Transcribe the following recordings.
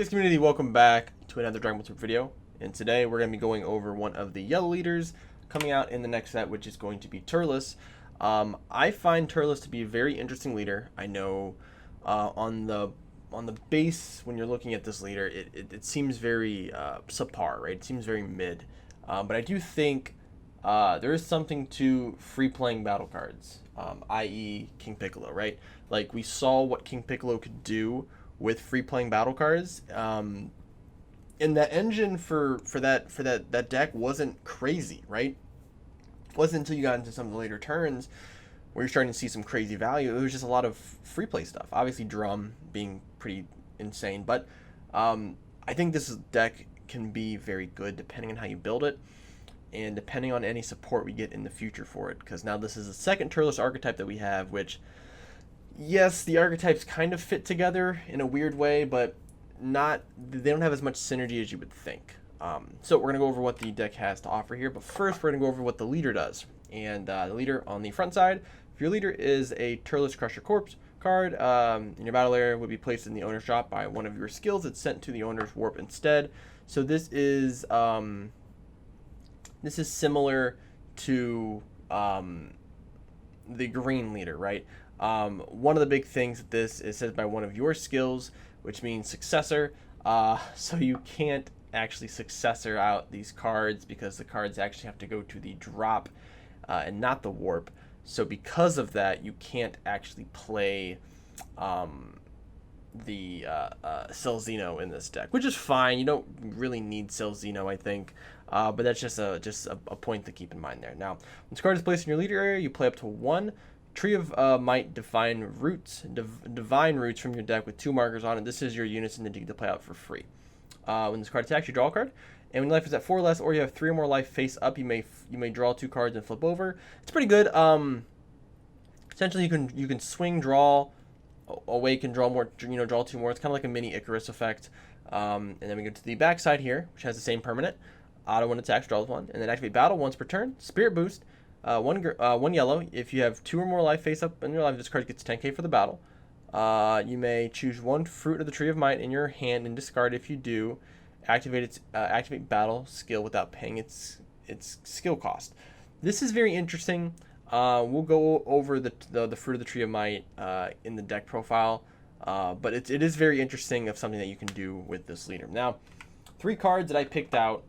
Hey guys, community, welcome back to another Dragon Ball Super video. And today we're going to be going over one of the yellow leaders coming out in the next set, which is going to be Turles. I find Turles to be a very interesting leader. I know on the base, when you're looking at this leader, it seems very subpar, right? It seems very mid. But I do think there is something to free playing battle cards, i.e. King Piccolo, right? Like, we saw what King Piccolo could do with free playing battle cards, and that engine for that deck wasn't crazy, right? It wasn't until you got into some of the later turns where you're starting to see some crazy value. It was just a lot of free play stuff. Obviously, Drum being pretty insane, but I think this deck can be very good depending on how you build it and depending on any support we get in the future for it. Because now this is the second Turles archetype that we have, which, yes, the archetypes kind of fit together in a weird way, but they don't have as much synergy as you would think. So we're going to go over what the deck has to offer here, but first we're going to go over what the leader does. And the leader on the front side, if your leader is a Turles Crusher Corpse card, in your battle area would be placed in the owner's shop by one of your skills. It's sent to the owner's warp instead. So this is similar to the green leader, right? One of the big things that this is said by one of your skills, which means successor. So you can't actually successor out these cards because the cards actually have to go to the drop and not the warp. So because of that, you can't actually play the Celzino in this deck, which is fine. You don't really need Celzino, I think. But that's just a point to keep in mind there. Now, when this card is placed in your leader area, you play up to one Tree of Might Divine Roots from your deck with 2 markers on it. This is your unison that you get to play out for free. When this card attacks, you draw a card. And when your life is at 4 or less, or you have 3 or more life face up, you may draw 2 cards and flip over. It's pretty good. Essentially, you can swing, draw, awaken, draw more. Draw 2 more. It's kind of like a mini Icarus effect. And then we go to the back side here, which has the same permanent. Auto when attacks, draws 1, and then activate battle once per turn. Spirit boost. One yellow. If you have 2 or more life face up in your life, this card gets 10k for the battle. You may choose 1 fruit of the Tree of Might in your hand and discard. If you do, activate battle skill without paying its skill cost. This is very interesting. We'll go over the fruit of the Tree of Might in the deck profile, but it is very interesting of something that you can do with this leader. Now, 3 cards that I picked out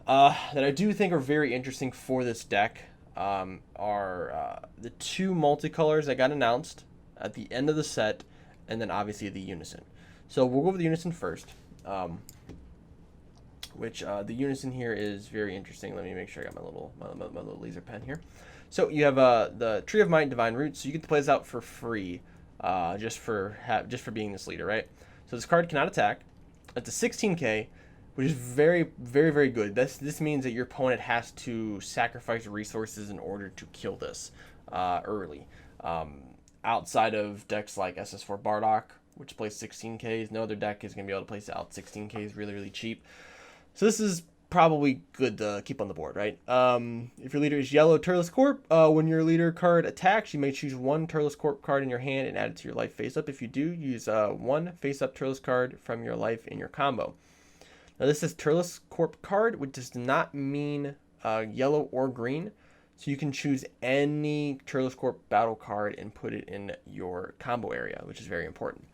that I do think are very interesting for this deck are the 2 multicolors that got announced at the end of the set, and then obviously the unison. So we'll go over the unison first, which the unison here is very interesting. Let me make sure I got my little laser pen here. So you have the Tree of Might and Divine Roots, so you get to play this out for free, just for being this leader, right? So this card cannot attack. It's a 16k, which is very, very, very good. This means that your opponent has to sacrifice resources in order to kill this early. Outside of decks like SS4 Bardock, which plays 16Ks, no other deck is going to be able to place out 16Ks really, really cheap. So this is probably good to keep on the board, right? If your leader is yellow Turles Corp, when your leader card attacks, you may choose 1 Turles Corp card in your hand and add it to your life face up. If you do, use 1 face up Turles card from your life in your combo. Now this is Turles Corp card, which does not mean yellow or green. So you can choose any Turles Corp battle card and put it in your combo area, which is very important.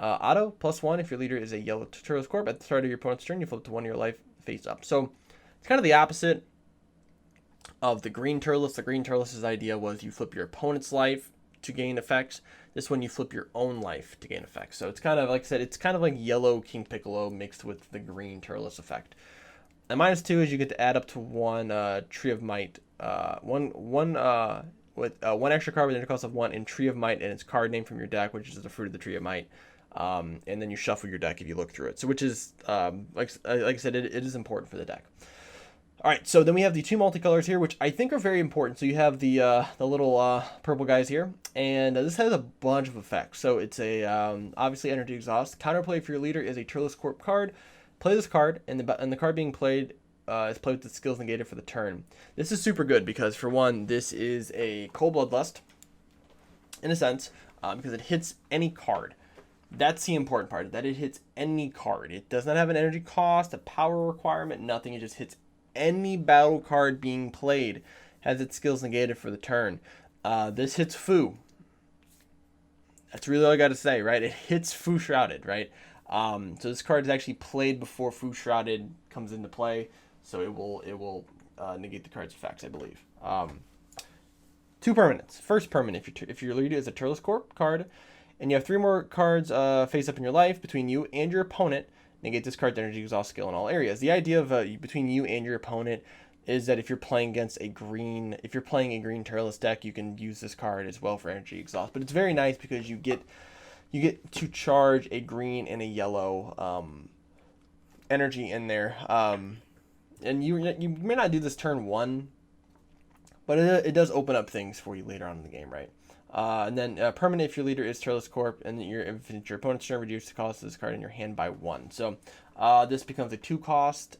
Auto +1 if your leader is a yellow Turles Corp. At the start of your opponent's turn, you flip to 1 of your life face up. So it's kind of the opposite of the green Turles. The green Turles' idea was you flip your opponent's life to gain effects. This one you flip your own life to gain effects. So it's kind of, like I said, it's kind of like yellow King Piccolo mixed with the green Turles effect. And -2 is you get to add up to 1 Tree of Might, one extra card with an cost of 1 in Tree of Might and its card name from your deck, which is the fruit of the Tree of Might. And then you shuffle your deck if you look through it. So which is, like I said, it is important for the deck. All right, so then we have the 2 multicolors here, which I think are very important. So you have the little purple guys here, and this has a bunch of effects. So it's a obviously energy exhaust. Counterplay for your leader is a Turles Corp card. Play this card, and the card being played is played with the skills negated for the turn. This is super good because, for one, this is a Cold Bloodlust, in a sense, because it hits any card. That's the important part, that it hits any card. It does not have an energy cost, a power requirement, nothing. It just hits any battle card being played, has its skills negated for the turn. This hits Fu. That's really all I got to say, right? It hits Fu Shrouded, right? So this card is actually played before Fu Shrouded comes into play, so it will negate the card's effects, I believe. Two permanents. First permanent, if your leader is a Turles Corp card, and you have 3 more cards face up in your life between you and your opponent, negate this card's energy exhaust skill in all areas. The idea of between you and your opponent is that if you're playing against a green, if you're playing a green Turles deck, you can use this card as well for energy exhaust. But it's very nice because you get to charge a green and a yellow energy in there. And you may not do this turn 1, but it does open up things for you later on in the game, right? And then permanent, if your leader is Turles Corp, and if your opponent's turn, reduce the cost of this card in your hand by 1. So this becomes a 2 cost,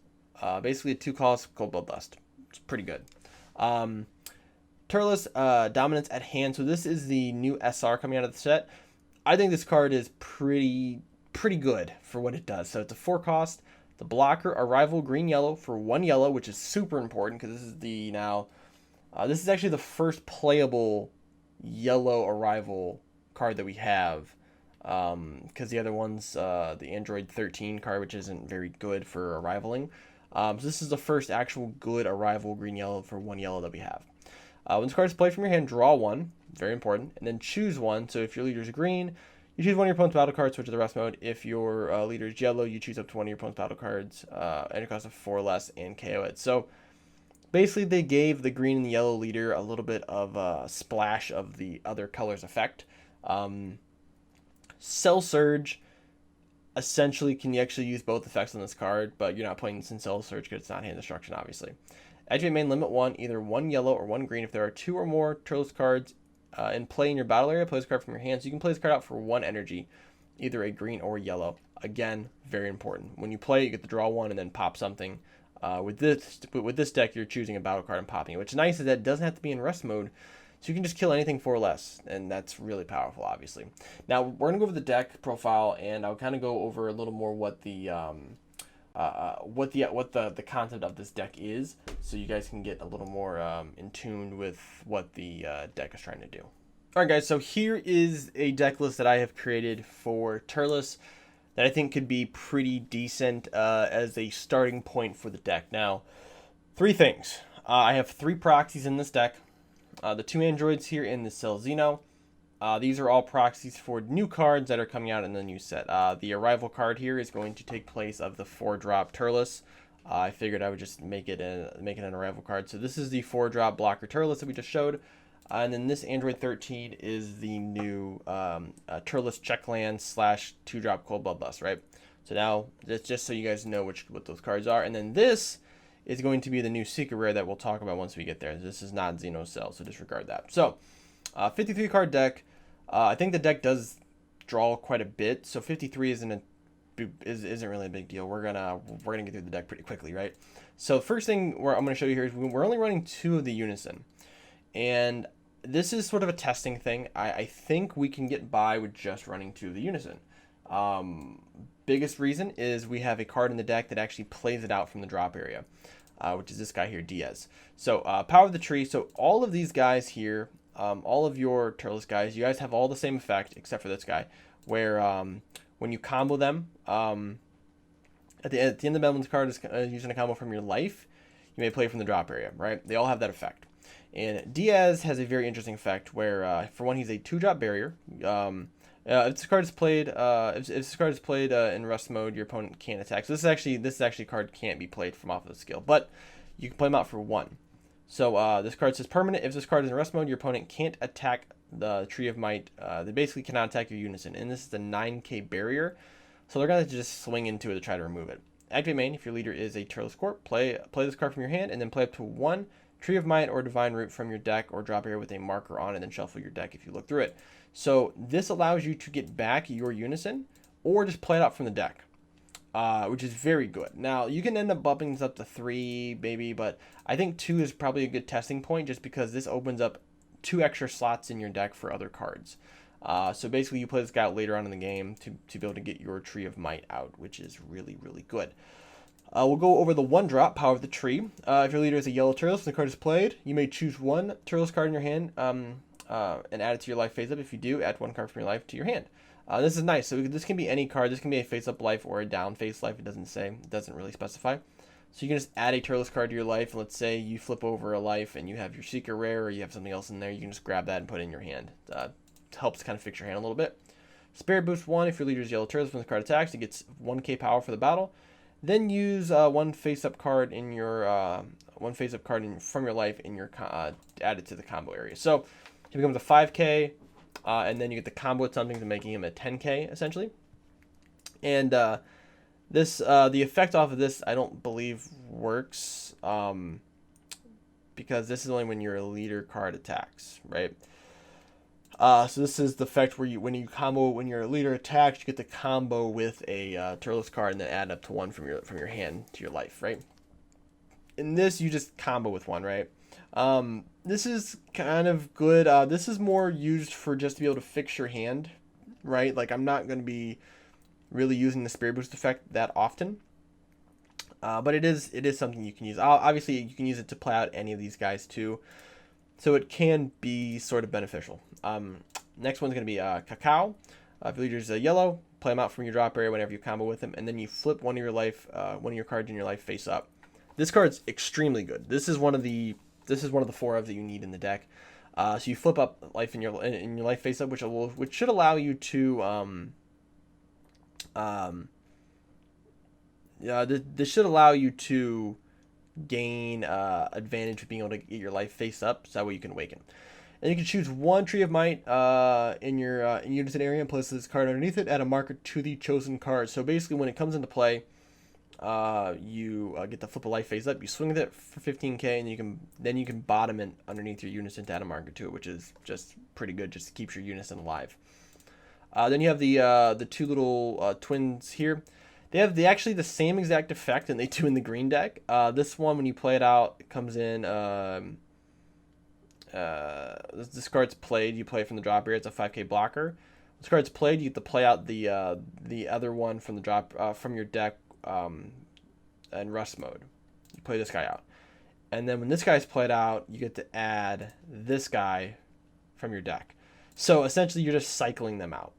basically a 2 cost Cold Bloodlust. It's pretty good. Turles Dominance at hand. So this is the new SR coming out of the set. I think this card is pretty good for what it does. So it's a 4 cost. The blocker, Arrival green yellow for 1 yellow, which is super important because this is this is actually the first playable yellow Arrival card that we have, because the other one's the Android 13 card, which isn't very good for arrivaling. So this is the first actual good Arrival green yellow for 1 yellow that we have. When this card is played from your hand, draw 1, very important, and then choose 1. So if your leader is green, you choose 1 of your opponent's battle cards, switch to the rest mode. If your leader is yellow, you choose up to 1 of your opponent's battle cards, and it costs a 4 less, and KO it. So basically, they gave the green and the yellow leader a little bit of a splash of the other colors effect. Cell Surge, essentially, can you actually use both effects on this card, but you're not playing this in Cell Surge because it's not hand destruction, obviously. Activate main, limit 1, either 1 yellow or 1 green. If there are 2 or more Turles cards in play in your battle area, play this card from your hand. So you can play this card out for 1 energy, either a green or yellow. Again, very important. When you play, you get to draw 1 and then pop something. With this deck, you're choosing a battle card and popping it. What's nice is that it doesn't have to be in rest mode, so you can just kill anything for less, and that's really powerful, obviously. Now we're gonna go over the deck profile, and I'll kind of go over a little more what the concept of this deck is, so you guys can get a little more in tune with what the deck is trying to do. All right, guys. So here is a deck list that I have created for Turles that I think could be pretty decent as a starting point for the deck. Now, 3 things. I have 3 proxies in this deck. The 2 androids here in the Cell Xeno. These are all proxies for new cards that are coming out in the new set. The Arrival card here is going to take place of the 4-drop Turles. I figured I would just make it an Arrival card. So this is the 4-drop blocker Turles that we just showed. And then this Android 13 is the new Turles Checkland / 2-drop Cold Bloodlust, right? So now, that's just so you guys know what those cards are. And then this is going to be the new Secret Rare that we'll talk about once we get there. This is not Xeno Cell, so disregard that. So, 53 card deck. I think the deck does draw quite a bit, so 53 isn't really a big deal. We're gonna get through the deck pretty quickly, right? So first thing I'm gonna show you here is we're only running 2 of the Unison, and this is sort of a testing thing. I think we can get by with just running 2 of the Unison. Biggest reason is we have a card in the deck that actually plays it out from the drop area, which is this guy here, Diaz. So Power of the Tree. So all of these guys here, all of your Turles guys, you guys have all the same effect except for this guy, where when you combo them, at the end of the battle, when this card is using a combo from your life, you may play from the drop area, right? They all have that effect. And Diaz has a very interesting effect where, for one, he's a 2-drop barrier. If this card is played, in rest mode, your opponent can't attack. So this actually card can't be played from off of the skill, but you can play him out for 1. So this card says permanent. If this card is in rest mode, your opponent can't attack the Tree of Might. They basically cannot attack your Unison, and this is the 9K barrier. So they're gonna just swing into it to try to remove it. Activate main. If your leader is a Turles Corp, play this card from your hand, and then play up to 1 Tree of Might or Divine Root from your deck or drop area with a marker on it, and then shuffle your deck if you look through it. So this allows you to get back your Unison or just play it out from the deck, which is very good. Now, you can end up bumping this up to 3, maybe, but I think 2 is probably a good testing point just because this opens up 2 extra slots in your deck for other cards. So basically, you play this guy out later on in the game to be able to get your Tree of Might out, which is really, really good. We'll go over the 1-drop Power of the Tree. If your leader is a yellow Turles and the card is played, you may choose one Turles card in your hand and add it to your life face up. If you do, add one card from your life to your hand. This is nice. So this can be any card. This can be a face up life or a down face life. It doesn't say. It doesn't really specify. So you can just add a Turles card to your life. Let's say you flip over a life and you have your Secret Rare or you have something else in there. You can just grab that and put it in your hand. Helps kind of fix your hand a little bit. Spirit Boost 1. If your leader is yellow Turles, when the card attacks, it gets 1k power for the battle. Then use one face-up card in your from your life in your add it to the combo area. So he becomes a 5k, and then you get the combo with something to making him a 10k essentially. And this the effect off of this I don't believe works because this is only when your leader card attacks, right? So this is the effect where when your leader attacks, you get the combo with a Turles card and then add up to one from your hand to your life, right? In this, you just combo with one, right? This is kind of good. This is more used for just to be able to fix your hand, right? Like I'm not going to be really using the Spirit Boost effect that often, but it is something you can use. Obviously, you can use it to play out any of these guys too. So it can be sort of beneficial. Next one's going to be Cacao. If your leader's yellow, play him out from your drop area whenever you combo with him, and then you flip one of your cards in your life face up. This card's extremely good. This is one of the 4 of that you need in the deck. So you flip up life in your life face up, which should allow you to this should allow you to gain advantage with being able to get your life face up, so that way you can awaken. And you can choose one Tree of Might in your unison area and place this card underneath it. Add a marker to the chosen card. So basically, when it comes into play, you get the flip a life face up. You swing with it for 15k, and then you can bottom it underneath your unison to add a marker to it, which is just pretty good. Just keeps your unison alive. Then you have the 2 little twins here. They have actually the same exact effect than they do in the green deck. This one, when you play it out, it comes in. This card's played. You play it from the drop area. It's a 5k blocker. This card's played. You get to play out the other one from the drop from your deck in rust mode. You play this guy out, and then when this guy's played out, you get to add this guy from your deck. So essentially, you're just cycling them out.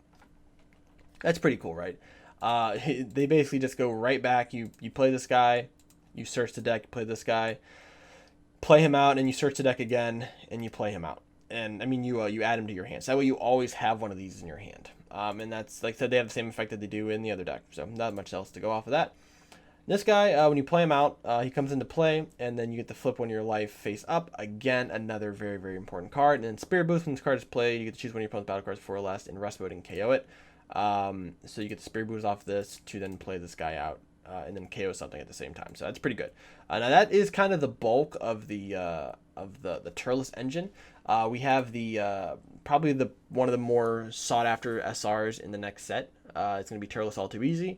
That's pretty cool, right? They basically just go right back. You play this guy, you search the deck, you play this guy, play him out, and you search the deck again, and you play him out. And I mean, you add him to your hand. So that way you always have one of these in your hand. And that's, like I said, they have the same effect that they do in the other deck. So not much else to go off of that. This guy, when you play him out, he comes into play, and then you get to flip one of your life face up. Again, another very, very important card. And then Spirit Boost, when this card is played, you get to choose one of your opponent's battle cards 4 or less in rust mode and KO it. So you get the Spirit Boost off this to then play this guy out and then KO something at the same time. So that's pretty good. Now that is kind of the bulk of the Turles engine. We have the probably one of the more sought after SRs in the next set. It's going to be Turles All Too Easy.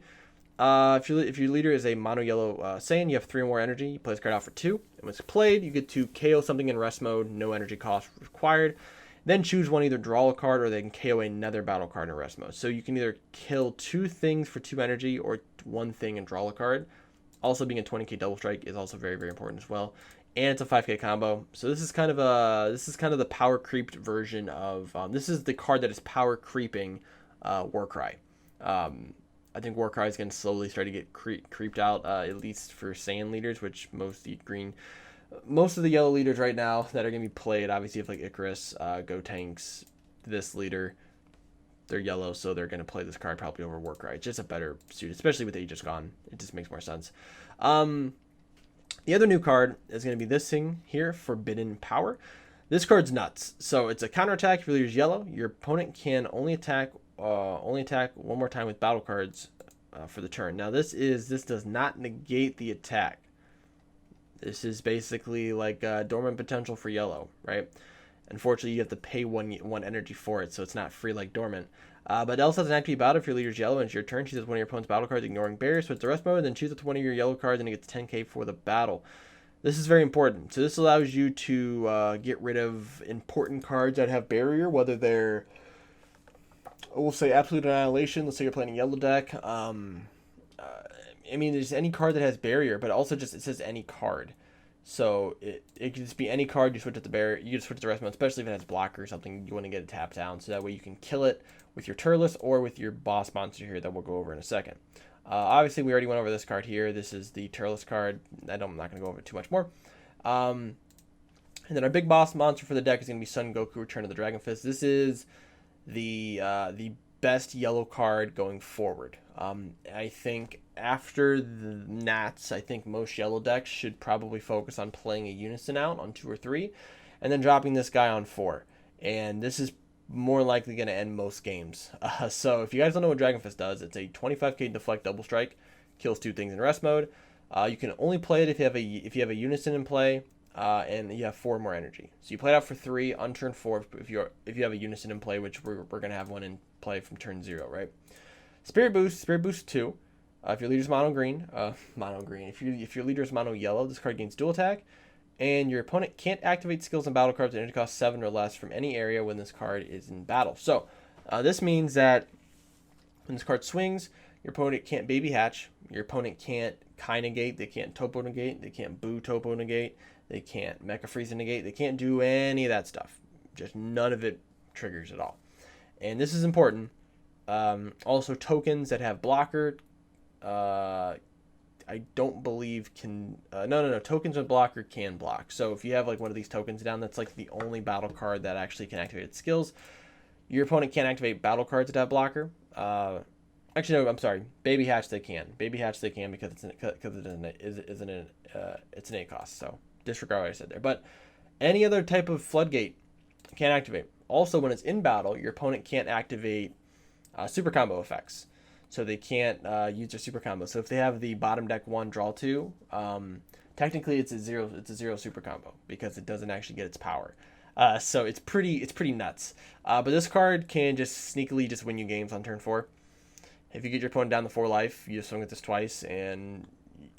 If your leader is a mono yellow Saiyan, you have 3 or more energy. You play this card out for 2. And when it's played, you get to KO something in rest mode. No energy cost required. Then choose one, either draw a card or they can KO another battle card in rest mode. So you can either kill 2 things for 2 energy or 1 thing and draw a card. Also, being a 20k double strike is also very, very important as well. And it's a 5k combo. So this is kind of the power creeped version of this is the card that is power creeping Warcry. I think Warcry is going to slowly start to get creeped out, at least for Saiyan leaders, which most eat green. Most of the yellow leaders right now that are going to be played, obviously, if like Icarus, Go Tanks, this leader, they're yellow, so they're going to play this card probably over Warcry. It's just a better suit, especially with Aegis gone. It just makes more sense. The other new card is going to be this thing here, Forbidden Power. This card's nuts. So it's a counterattack. If your leader's yellow, your opponent can only attack 1 more time with battle cards for the turn. Now this does not negate the attack. This is basically like dormant potential for yellow, right? Unfortunately, you have to pay one energy for it, so it's not free like dormant. But it also has an active battle if your leader's yellow and it's your turn. Choose one of your opponent's battle cards, ignoring barriers, so it's the rest mode. Then choose up to one of your yellow cards, and it gets 10k for the battle. This is very important. So this allows you to get rid of important cards that have barrier, whether they're we'll say Absolute Annihilation. Let's say you're playing a yellow deck. I mean, there's any card that has barrier, but also just it says any card. So it can just be any card. You switch it to barrier. You can switch it to rest mode, especially if it has blocker or something. You want to get it tapped down, so that way you can kill it with your Turles or with your boss monster here that we'll go over in a second. Obviously, we already went over this card here. This is the Turles card. I'm not going to go over it too much more. And then our big boss monster for the deck is going to be Son Goku, Return of the Dragon Fist. This is the best yellow card going forward. I think after the Nats, I think most yellow decks should probably focus on playing a Unison out on 2 or 3, and then dropping this guy on 4. And this is more likely going to end most games. So if you guys don't know what Dragon Fist does, it's a 25k deflect double strike, kills 2 things in rest mode. You can only play it if you have a Unison in play, and you have 4 more energy. So you play it out for 3 on turn 4 if you have a Unison in play, which we're going to have one in play from turn 0, right? Spirit Boost 2. If your leader's mono green. If your leader's mono yellow, this card gains dual attack, and your opponent can't activate skills and battle cards that energy cost 7 or less from any area when this card is in battle. So this means that when this card swings, your opponent can't baby hatch, your opponent can't Kai negate, they can't topo negate, they can't boo topo negate, they can't mecha freeze negate, they can't do any of that stuff. Just none of it triggers at all. And this is important. Also, tokens that have blocker, I don't believe can... No. Tokens with blocker can block. So if you have like one of these tokens down, that's like the only battle card that actually can activate its skills. Your opponent can't activate battle cards that have blocker. Actually, no, I'm sorry. Baby Hatch they can. Baby Hatch they can because it's an 8 cost. So disregard what I said there. But any other type of floodgate can't activate. Also, when it's in battle, your opponent can't activate super combo effects. So they can't use their super combo. So if they have the bottom deck 1 draw 2, technically it's a zero super combo because it doesn't actually get its power. So it's pretty nuts. But this card can just sneakily just win you games on turn 4. If you get your opponent down to 4 life, you just swing at this twice, and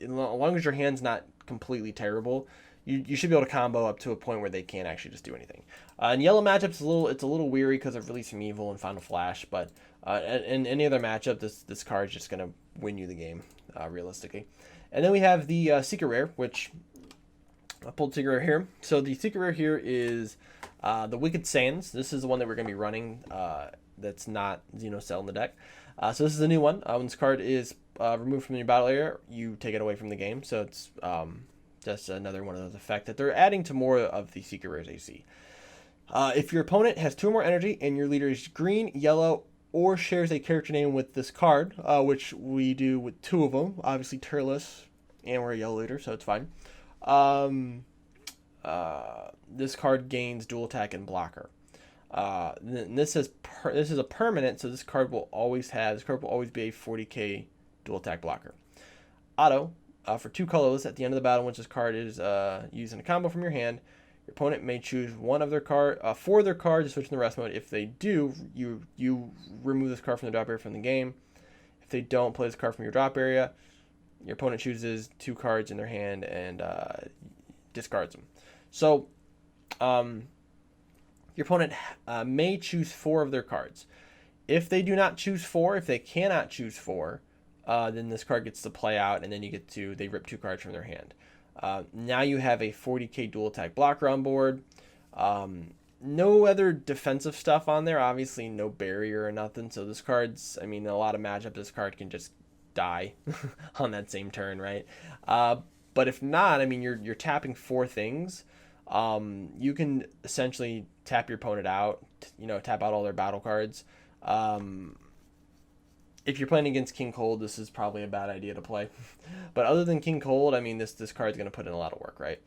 as long as your hand's not completely terrible, you should be able to combo up to a point where they can't actually just do anything. In yellow matchups, it's a little weary because of Release from Evil and Final Flash, but in any other matchup, this card is just going to win you the game, realistically. And then we have the Secret Rare, which I pulled Secret Rare here. So the Secret Rare here is the Wicked Sands. This is the one that we're going to be running that's not Xenocell in the deck. So this is a new one. When this card is removed from your battle area, you take it away from the game. So it's just another one of those effects that they're adding to more of the Secret Rares AC. If your opponent has 2 more energy and your leader is green, yellow, or shares a character name with this card, which we do with 2 of them, obviously Turles, and we're a yellow leader, so it's fine. This card gains dual attack and blocker. This is a permanent, so this card will always be a 40k dual attack blocker. Auto, for 2 colorless, at the end of the battle, once this card is used in a combo from your hand, your opponent may choose one of their 4 of their cards to switch in the rest mode. If they do, you remove this card from the drop area from the game. If they don't, play this card from your drop area. Your opponent chooses 2 cards in their hand and discards them. So, your opponent may choose 4 of their cards. If they do not choose 4, if they cannot choose 4, then this card gets to play out, and then they rip 2 cards from their hand. Now you have a 40k dual attack blocker on board. No other defensive stuff on there. Obviously, no barrier or nothing. So this card's, in a lot of matchups, this card can just die on that same turn, right? But if not, you're tapping 4 things. You can essentially tap your opponent out, tap out all their battle cards. If you're playing against King Cold, this is probably a bad idea to play. But other than King Cold, this card's going to put in a lot of work, right?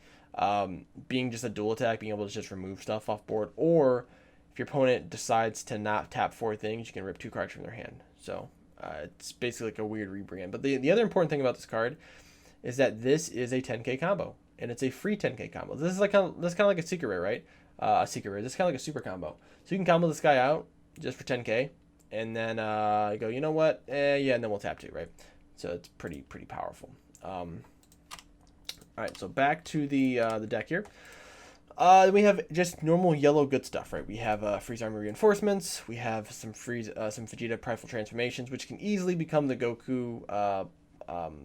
Being just a dual attack, being able to just remove stuff off board, or if your opponent decides to not tap 4 things, you can rip 2 cards from their hand. So it's basically like a weird rebrand. But the other important thing about this card is that this is a 10k combo, and it's a free 10k combo. This is kind of like a Secret Rare, right? A Secret Rare. This is kind of like a super combo. So you can combo this guy out just for 10k. And then go, you know what? Yeah, and then we'll tap 2, right? So it's pretty powerful. All right, so back to the deck here. We have just normal yellow good stuff, right? We have Frieza Army Reinforcements. We have some some Vegeta Prideful Transformations, which can easily become the Goku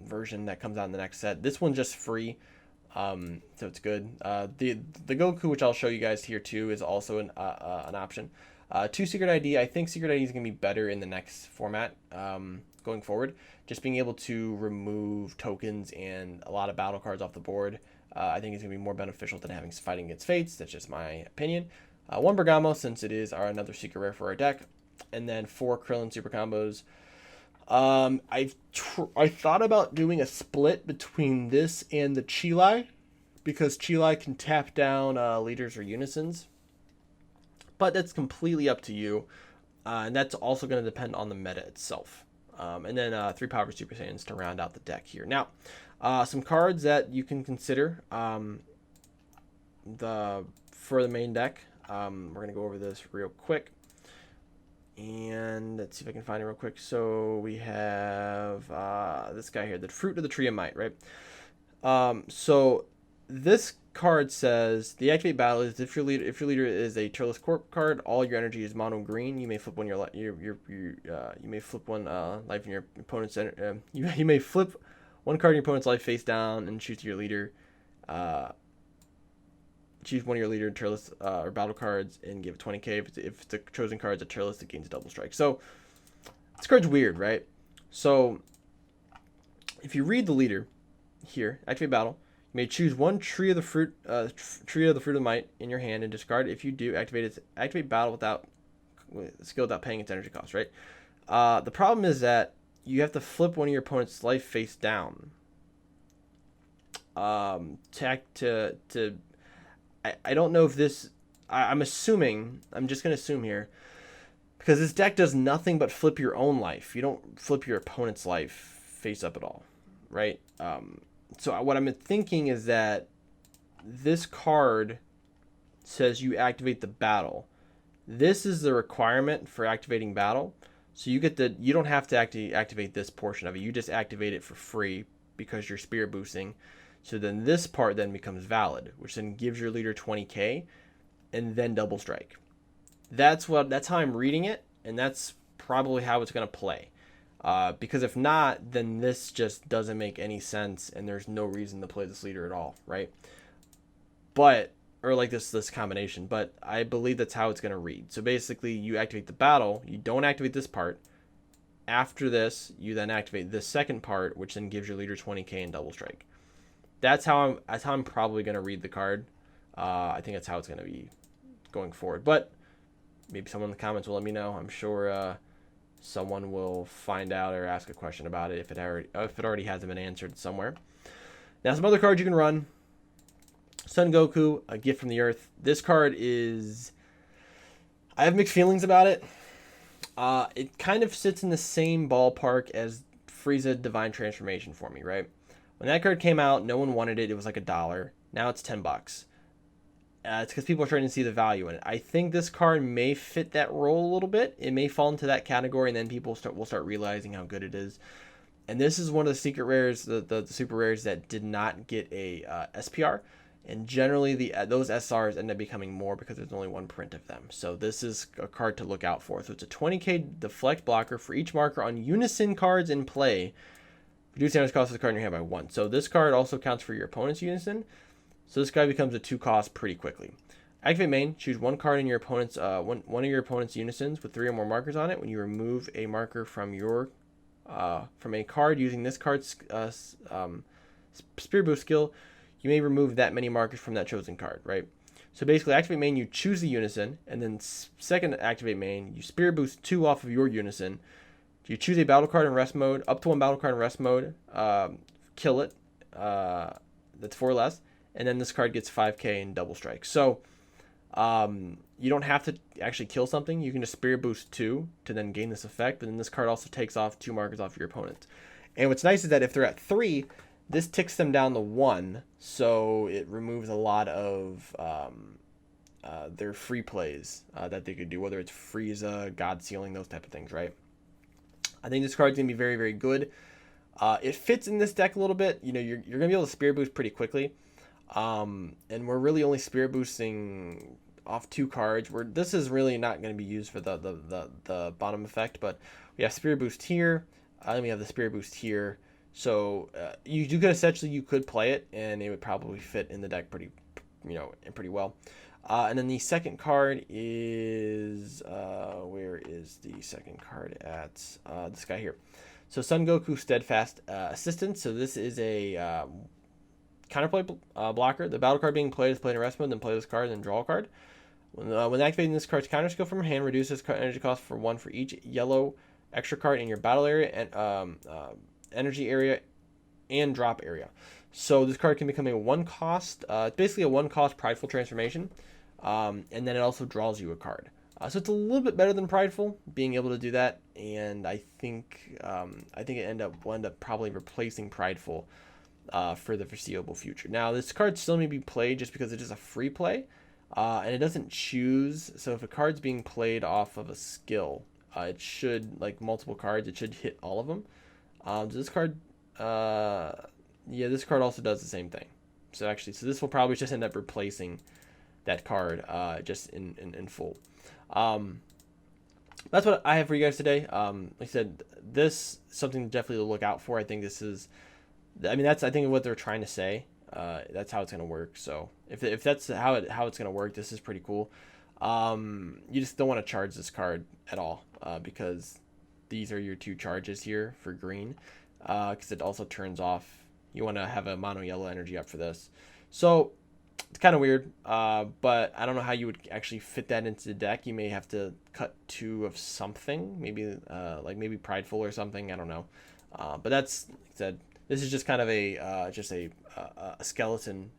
version that comes out in the next set. This one's just free, so it's good. The Goku, which I'll show you guys here too, is also an option. 2 Secret ID. I think Secret ID is going to be better in the next format going forward. Just being able to remove tokens and a lot of battle cards off the board. I think it's going to be more beneficial than having fighting against Fates. That's just my opinion. 1 Bergamo, since it is another secret rare for our deck. And then 4 Krillin super combos. I thought about doing a split between this and the Chilai, because Chilai can tap down leaders or unisons. But that's completely up to you. And that's also going to depend on the meta itself. And then 3 Power Super Saiyans to round out the deck here. Now, some cards that you can consider for the main deck. We're going to go over this real quick. And let's see if I can find it real quick. So we have this guy here, the Fruit of the Tree of Might, right? So this card says the activate battle is if your leader is a Turles Corp card, all your energy is mono green. You may flip one you may flip one life in your opponent's you may flip one card in your opponent's life face down and choose your leader. Choose one of your leader Turles or battle cards and give it 20k. If the chosen card is a Turles, it gains double strike. So this card's weird, right? So if you read the leader here, activate battle. You may choose one tree of the fruit of might in your hand and discard. If you do, activate battle with skill without paying its energy cost. Right. The problem is that you have to flip one of your opponent's life face down. I don't know if this. I'm assuming. I'm just gonna assume here, because this deck does nothing but flip your own life. You don't flip your opponent's life face up at all, right? So what I'm thinking is that this card says you activate the battle. This is the requirement for activating battle. So you don't have to activate this portion of it. You just activate it for free because you're spirit boosting. So then this part then becomes valid, which then gives your leader 20k and then double strike. That's how I'm reading it, and that's probably how it's going to play. Because if not, then this just doesn't make any sense, and there's no reason to play this leader at all, right? Or like this combination, but I believe that's how it's going to read. So basically, you activate the battle, you don't activate this part. After this, you then activate this second part, which then gives your leader 20k and double strike. That's how I'm probably going to read the card. I think that's how it's going to be going forward. But maybe someone in the comments will let me know. I'm sure someone will find out or ask a question about it if it already hasn't been answered somewhere. Now, some other cards you can run. Son Goku, a gift from the earth. This card is... I have mixed feelings about it. It kind of sits in the same ballpark as Frieza Divine Transformation for me, right? When that card came out, no one wanted it. It was like $1. Now it's $10. It's because people are starting to see the value in it. I think this card may fit that role a little bit. It may fall into that category, and then people will start realizing how good it is. And this is one of the secret rares, the super rares that did not get a SPR. And generally, those SRs end up becoming more because there's only one print of them. So this is a card to look out for. So it's a 20k deflect blocker for each marker on unison cards in play. Reduce damage cost of the card in your hand by 1. So this card also counts for your opponent's unison. So this guy becomes a 2 cost pretty quickly. Activate main. Choose one card in your opponent's one of your opponent's unisons with 3 or more markers on it. When you remove a marker from a card using this card's Spirit Boost skill, you may remove that many markers from that chosen card, right? So basically, activate main, you choose the unison, and then second activate main, you Spirit Boost 2 off of your unison. You choose a battle card in rest mode, up to 1 battle card in rest mode, kill it, that's 4 less, and then this card gets 5k in double strike. So you don't have to actually kill something, you can just Spirit Boost 2 to then gain this effect, but then this card also takes off 2 markers off your opponent. And what's nice is that if they're at 3, this ticks them down to 1, so it removes a lot of their free plays that they could do, whether it's Frieza, God Sealing, those type of things, right? I think this card's going to be very, very good. It fits in this deck a little bit. You know, you're going to be able to Spirit Boost pretty quickly. And we're really only spirit boosting off 2 cards. Where this is really not going to be used for the bottom effect, but we have spirit boost here, and we have the spirit boost here. So you could essentially you could play it, and it would probably fit in the deck pretty, pretty well. And then the second card is where is the second card at? This guy here. So Son Goku Steadfast Assistance. So this is a counterplay blocker. The battle card being played is played in rest mode, then play this card, then draw a card. When activating this card's counter skill from your hand, reduces energy cost for 1 for each yellow extra card in your battle area and energy area and drop area. So this card can become a 1 cost. It's basically a 1 cost Prideful transformation, and then it also draws you a card. So it's a little bit better than Prideful, being able to do that, and I think it will end up probably replacing Prideful for the foreseeable future. Now, this card still may be played just because it is a free play, and it doesn't choose. So if a card's being played off of a skill, it should, like multiple cards, it should hit all of them. This card, yeah, this card also does the same thing. So this will probably just end up replacing that card just in full. That's what I have for you guys today. Like I said, this is something definitely to look out for. I think this is, that's I think what they're trying to say. That's how it's gonna work. So if that's how it's gonna work, this is pretty cool. You just don't want to charge this card at all because these are your 2 charges here for green. Because it also turns off. You want to have a mono yellow energy up for this. So it's kind of weird, but I don't know how you would actually fit that into the deck. You may have to cut 2 of something, maybe maybe Prideful or something. I don't know, but that's, like I said, this is just kind of a skeleton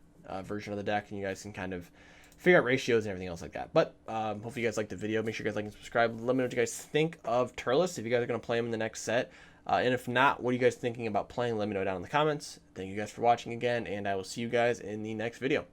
version of the deck, and you guys can kind of figure out ratios and everything else like that. But hopefully you guys liked the video. Make sure you guys like and subscribe. Let me know what you guys think of Turles, if you guys are going to play him in the next set. And if not, what are you guys thinking about playing? Let me know down in the comments. Thank you guys for watching again, and I will see you guys in the next video.